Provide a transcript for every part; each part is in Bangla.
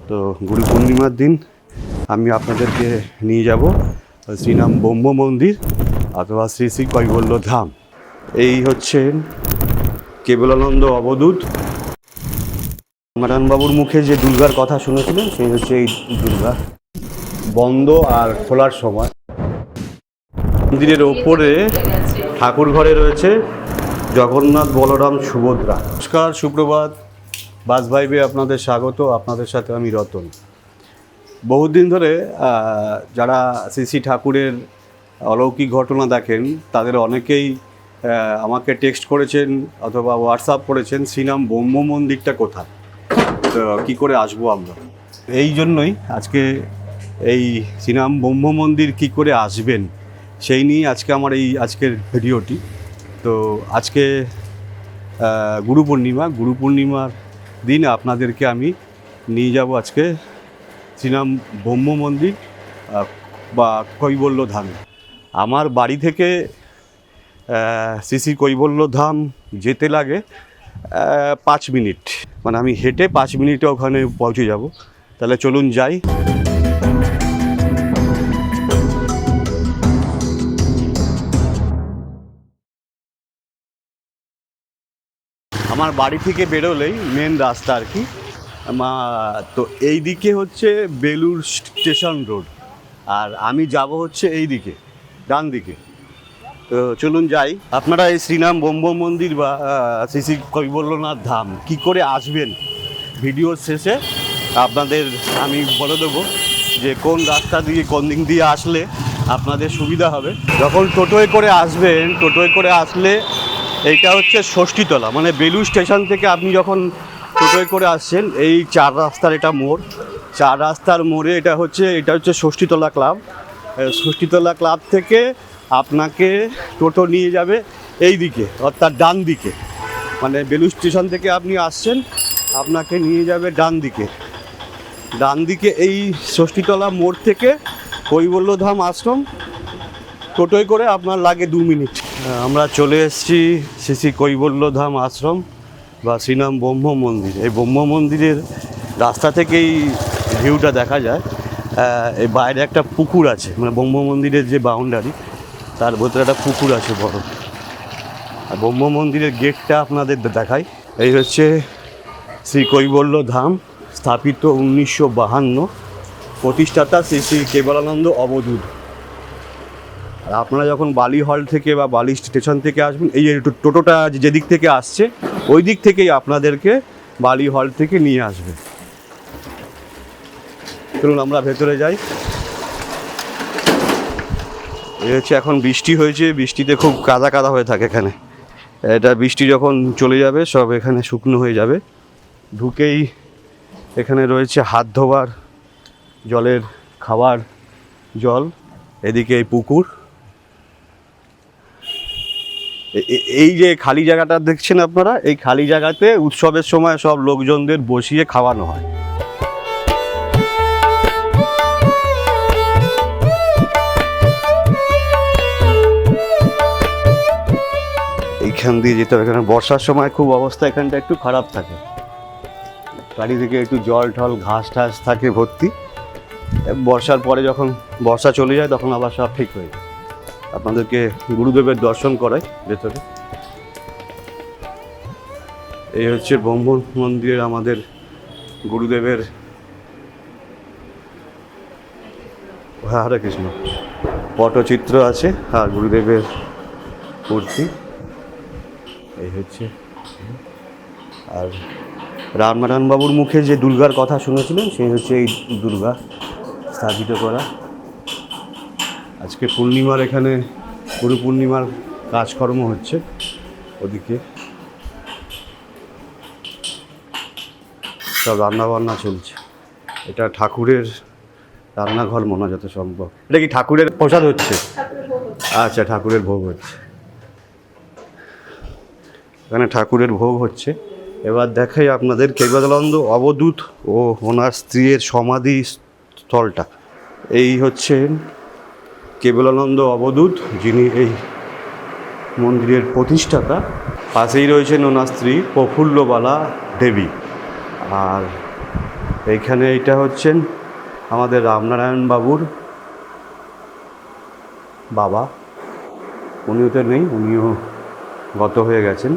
তো গুরু পূর্ণিমার দিন আমি আপনাদেরকে নিয়ে যাব শ্রীরাম ব্রহ্ম মন্দির অথবা শ্রী শ্রী কৈবল্য ধাম। এই হচ্ছে কেবলানন্দ অবধূত নারায়ণবাবুর মুখে যে দুর্গার কথা শুনেছিলেন, সেই হচ্ছে এই দুর্গা। বন্ধ আর খোলার সময় মন্দিরের ওপরে ঠাকুর ঘরে রয়েছে জগন্নাথ, বলরাম, সুভদ্রা। নমস্কার, সুপ্রভাত, বাস ভাইবে আপনাদের স্বাগত। আপনাদের সাথে আমি রতন। বহুদিন ধরে যারা শ্রী শ্রী ঠাকুরের অলৌকিক ঘটনা দেখেন তাদের অনেকেই আমাকে টেক্সট করেছেন অথবা হোয়াটসঅ্যাপ করেছেন, শ্রীরাম ব্রহ্ম মন্দিরটা কোথায়, কী করে আসবো আমরা। এই জন্যই আজকে এই শ্রীরাম ব্রহ্ম মন্দির কী করে আসবেন সেই নিয়ে আজকে আমার এই আজকের ভিডিওটি। তো আজকে গুরু পূর্ণিমার দিন আপনাদেরকে আমি নিয়ে যাব আজকে শ্রীরাম ব্রহ্ম মন্দির বা কৈবল্য ধাম। আমার বাড়ি থেকে শ্রী শ্রী কৈবল্য ধাম যেতে লাগে 5 মিনিট, মানে আমি হেঁটে 5 মিনিটে ওখানে পৌঁছে যাব। তাহলে চলুন যাই। আমার বাড়ি থেকে বেরোলেই মেন রাস্তা আর কি, তো এই দিকে হচ্ছে বেলুড় স্টেশন রোড, আর আমি যাব হচ্ছে এই দিকে ডান দিকে। তো চলুন যাই। আপনারা এই শ্রীরাম ব্রহ্ম মন্দির বা শ্রী শ্রী কৈবল্যনাথ ধাম কী করে আসবেন, ভিডিওর শেষে আপনাদের আমি বলে দেবো যে কোন রাস্তা দিয়ে কোন দিক দিয়ে আসলে আপনাদের সুবিধা হবে। যখন টোটোয় করে আসবেন, টোটোয় করে আসলে এইটা হচ্ছে ষষ্ঠীতলা, মানে বেলুড় স্টেশন থেকে আপনি যখন টোটোয় করে আসছেন, এই 4 রাস্তার এটা মোড়, 4 রাস্তার মোড়ে এটা হচ্ছে ষষ্ঠীতলা ক্লাব। ষষ্ঠীতলা ক্লাব থেকে আপনাকে টোটো নিয়ে যাবে এই দিকে, অর্থাৎ ডান দিকে। মানে বেলুড় স্টেশন থেকে আপনি আসছেন, আপনাকে নিয়ে যাবে ডান দিকে এই ষষ্ঠীতলা মোড় থেকে কৈবল্যধাম আশ্রম। টোটোয় করে আপনার লাগে 2 মিনিট। আমরা চলে এসেছি শ্রী শ্রী কৈবল্যধাম আশ্রম বা শ্রীরাম ব্রহ্ম মন্দির। এই ব্রহ্ম মন্দিরের রাস্তা থেকেই ভিউটা দেখা যায়। এই বাইরে একটা পুকুর আছে, মানে ব্রহ্ম মন্দিরের যে বাউন্ডারি তার ভেতরে একটা পুকুর আছে বড়। আর ব্রহ্ম মন্দিরের গেটটা আপনাদের দেখাই। এই হচ্ছে শ্রী কৈবল্য ধাম, স্থাপিত 1952, প্রতিষ্ঠাতা শ্রী শ্রী কেবলানন্দ অবধূত। আর আপনারা যখন বালি হল থেকে বা বালি স্টেশন থেকে আসবেন, এই যে টোটোটা যেদিক থেকে আসছে ওই দিক থেকেই আপনাদেরকে বালি হল থেকে নিয়ে আসবে। চলুন আমরা ভেতরে যাই। এই হচ্ছে, এখন বৃষ্টি হয়েছে, বৃষ্টিতে খুব কাদা হয়ে থাকে এখানে। এটা বৃষ্টি যখন চলে যাবে সব এখানে শুকনো হয়ে যাবে। ঢুকেই এখানে রয়েছে হাত ধোবার জলের, খাবার জল। এদিকে এই পুকুর। এই যে খালি জায়গাটা দেখছেন আপনারা, এই খালি জায়গাতে উৎসবের সময় সব লোকজনদের বসিয়ে খাওয়ানো হয়। এইখান দিয়ে যেতে হবে। এখানে বর্ষার সময় খুব অবস্থা এখানটা একটু খারাপ থাকে, চারিদিকে একটু জল ঠল ঘাস ঠাস থাকে ভর্তি। বর্ষার পরে যখন বর্ষা চলে যায় তখন আবার সব ঠিক হয়ে যায়। আপনাদেরকে গুরুদেবের দর্শন করাই ভেতরে। এই হচ্ছে ব্রহ্ম মন্দিরের আমাদের গুরুদেবের, হরে কৃষ্ণ, পটচিত্র আছে আর গুরুদেবের মূর্তি এই হচ্ছে। আর রামনারায়ণবাবুর মুখে যে দুর্গার কথা শুনেছিলেন, সেই হচ্ছে এই দুর্গা স্থাপিত করা। আজকে পূর্ণিমার, এখানে গুরু পূর্ণিমার কাজকর্ম হচ্ছে ওদিকে, সব রান্নাবান্না চলছে। এটা ঠাকুরের রান্নাঘর মনে হয় যত সম্ভব। এটা কি ঠাকুরের প্রসাদ হচ্ছে? আচ্ছা, ঠাকুরের ভোগ হচ্ছে এখানে, ঠাকুরের ভোগ হচ্ছে। এবার দেখাই আপনাদের কেবলানন্দ অবধূত ও ওনার স্ত্রীর সমাধি স্থলটা। এই হচ্ছে কেবলানন্দ অবধূত, যিনি এই মন্দিরের প্রতিষ্ঠাতা। পাশেই রয়েছেন ওনার স্ত্রী প্রফুল্লবালা দেবী। আর এইখানে এইটা হচ্ছেন আমাদের রামনারায়ণ বাবুর বাবা, উনিও তো নেই, উনিও গত হয়ে গেছেন।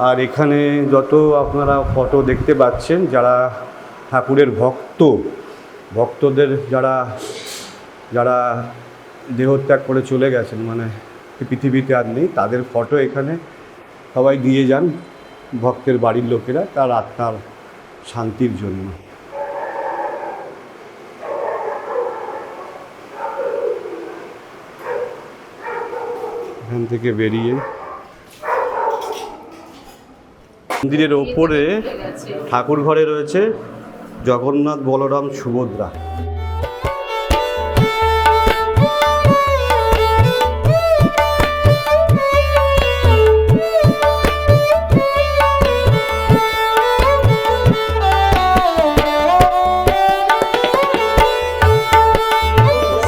আর এখানে যত আপনারা ফটো দেখতে পাচ্ছেন, যারা ঠাকুরের ভক্তদের যারা যারা দেহত্যাগ করে চলে গেছেন, মানে পৃথিবীতে আর নেই, তাদের ফটো এখানে সবাই দিয়ে যান ভক্তের বাড়ির লোকেরা, তার আত্মার শান্তির জন্য। এখান থেকে বেরিয়ে মন্দিরের ওপরে ঠাকুর ঘরে রয়েছে জগন্নাথ, বলরাম, সুভদ্রা।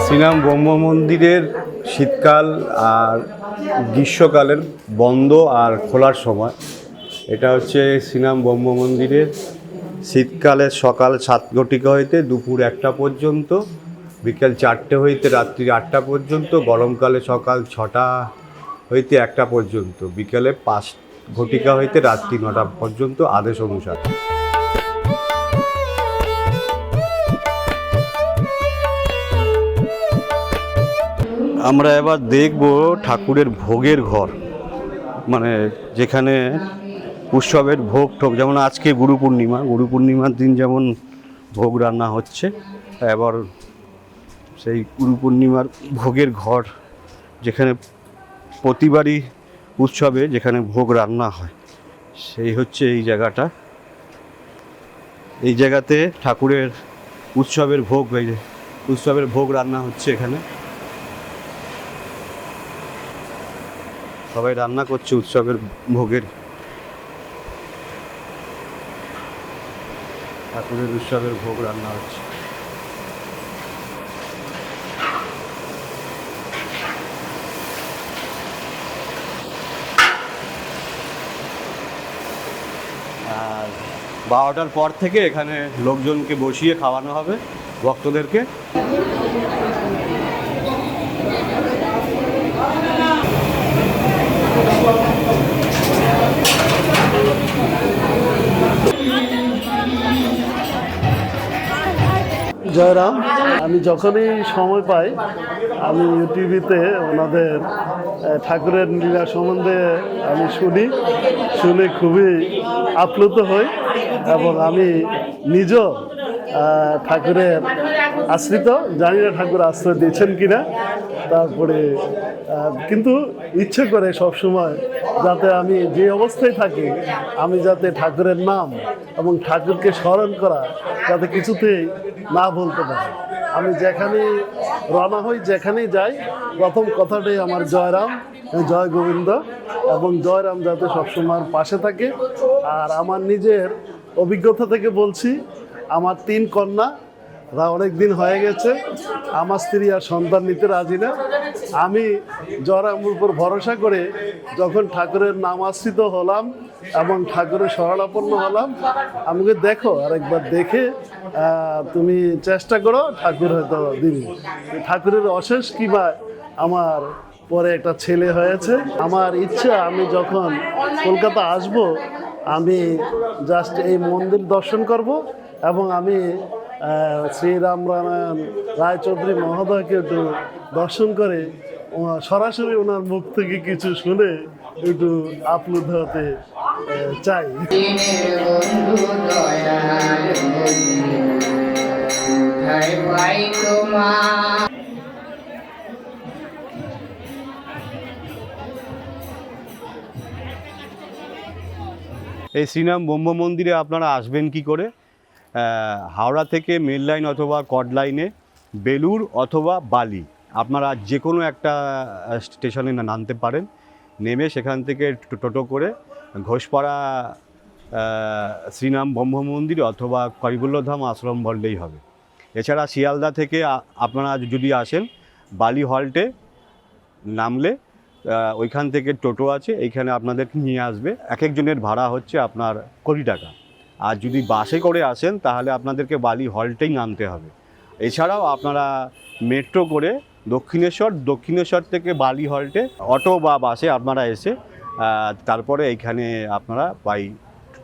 শ্রীরাম ব্রহ্ম মন্দিরের শীতকাল আর গ্রীষ্মকালের বন্ধ আর খোলার সময়। এটা হচ্ছে শ্রীরাম ব্রহ্ম মন্দিরের শীতকালে সকাল 7 ঘটিকা হইতে দুপুর 1টা পর্যন্ত, বিকেল 4টে হইতে রাত্রি 8টা পর্যন্ত, গরমকালে সকাল 6টা হইতে 1টা পর্যন্ত, বিকেলে 5 ঘটিকা হইতে রাত্রি 9টা পর্যন্ত আদেশ অনুসারে। আমরা এবার দেখব ঠাকুরের ভোগের ঘর, মানে যেখানে উৎসবের ভোগ ঠোক, যেমন আজকে গুরু পূর্ণিমার দিন যেমন ভোগ রান্না হচ্ছে, এবার সেই গুরু পূর্ণিমার ভোগের ঘর, যেখানে প্রতিবারই উৎসবে যেখানে ভোগ রান্না হয়, সেই হচ্ছে এই জায়গাটা। এই জায়গাতে ঠাকুরের উৎসবের ভোগ রান্না হচ্ছে। এখানে সবাই রান্না করছে উৎসবের ভোগের, ঠাকুরের উৎসবের ভোগ রান্না হচ্ছে। আর 12টার পর থেকে এখানে লোকজনকে বসিয়ে খাওয়ানো হবে ভক্তদেরকে। জয়রাম, আমি যখনই সময় পাই আমি ইউটিউবিতে ওনাদের ঠাকুরের লীলা সম্বন্ধে আমি শুনে খুবই আপ্লুত হই, এবং আমি নিজেও ঠাকুরের আশ্রিত, জানি না ঠাকুর আশ্রয় দিয়েছেন কিনা। তারপরে কিন্তু ইচ্ছে করে সবসময় যাতে আমি যে অবস্থায় থাকি, আমি যাতে ঠাকুরের নাম এবং ঠাকুরকে স্মরণ করা যাতে কিছুতেই না বলতে পারি। আমি যেখানে রওনা হই, যেখানেই যাই, প্রথম কথাটাই আমার জয়রাম, জয় গোবিন্দ, এবং জয়রাম যাতে সবসময় পাশে থাকে। আর আমার নিজের অভিজ্ঞতা থেকে বলছি, আমার 3 কন্যা, অনেক দিন হয়ে গেছে, আমার স্ত্রী আর সন্তান নিতে রাজি না। আমি জয়রামের উপর ভরসা করে যখন ঠাকুরের নাম আশ্রিত হলাম এবং ঠাকুরের শরণাপন্ন হলাম, আমাকে দেখো, আরেকবার দেখে তুমি চেষ্টা করো, ঠাকুর হয়তো দিবি। ঠাকুরের অশেষ কৃপায় আমার পরে একটা ছেলে হয়েছে। আমার ইচ্ছা, আমি যখন কলকাতা আসব, আমি জাস্ট এই মন্দির দর্শন করব, এবং আমি শ্রীরাম নারায়ণ রায়চৌধুরী মহোদয়কে একটু দর্শন করে সরাসরি ওনার মুখ থেকে কিছু শুনে একটু আপ্লুত হতে চাই। এই শ্রীরাম ব্রহ্ম মন্দিরে আপনারা আসবেন কি করে? হাওড়া থেকে মেল লাইন অথবা কড লাইনে বেলুর অথবা বালি, আপনারা যে কোনো একটা স্টেশনে নামতে পারেন। নেমে সেখান থেকে টোটো করে ঘোষপাড়া শ্রীরাম ব্রহ্ম মন্দির অথবা কৈবল্যধাম আশ্রম বললেই হবে। এছাড়া শিয়ালদা থেকে আপনারা যদি আসেন, বালি হল্টে নামলে ওইখান থেকে টোটো আছে, এইখানে আপনাদেরকে নিয়ে আসবে। এক একজনের ভাড়া হচ্ছে আপনার 20 টাকা। আর যদি বাসে করে আসেন তাহলে আপনাদেরকে বালি হল্টেই নামতে হবে। এছাড়াও আপনারা মেট্রো করে দক্ষিণেশ্বর থেকে বালি হল্টে অটো বা বাসে আপনারা এসে তারপরে এইখানে আপনারা বাই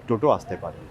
টোটো আসতে পারেন।